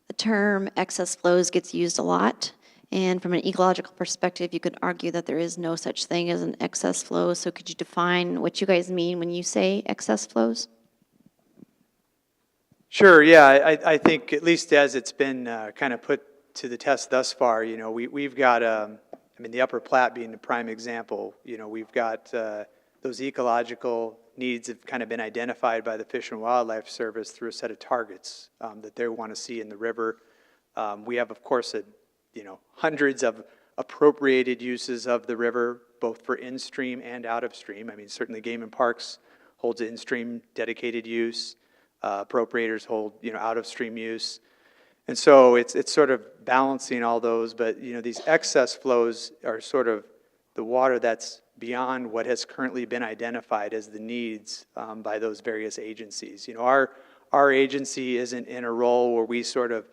The term excess flows gets used a lot, and from an ecological perspective, you could argue that there is no such thing as an excess flow. So could you define what you guys mean when you say excess flows? Sure, yeah, I think at least as it's been kind of put to the test thus far, you know, we've got, I mean, the Upper Platte being the prime example, you know, we've got those ecological needs have kind of been identified by the Fish and Wildlife Service through a set of targets that they want to see in the river. We have, of course, hundreds of appropriated uses of the river, both for in-stream and out-of-stream. I mean, certainly Game and Parks holds in-stream dedicated use. Appropriators hold, out-of-stream use. And so it's sort of balancing all those, but, these excess flows are sort of the water that's beyond what has currently been identified as the needs by those various agencies. Our agency isn't in a role where we sort of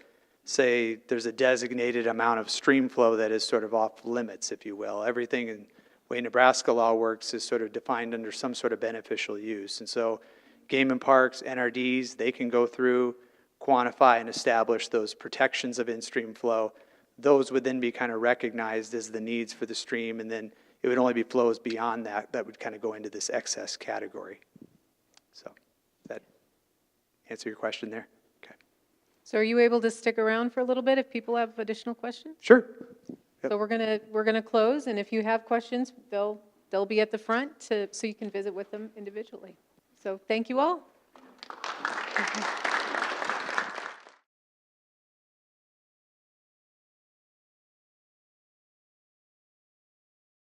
say there's a designated amount of stream flow that is sort of off limits, if you will. Everything in the way Nebraska law works is sort of defined under some sort of beneficial use. And so Game and Parks, NRDs, they can go through, quantify, and establish those protections of in-stream flow. Those would then be kind of recognized as the needs for the stream, and then it would only be flows beyond that that would kind of go into this excess category. So, does that answer your question there? Okay. So are you able to stick around for a little bit if people have additional questions? Sure. So we're gonna close, and if you have questions, they'll be at the front so you can visit with them individually. So thank you all.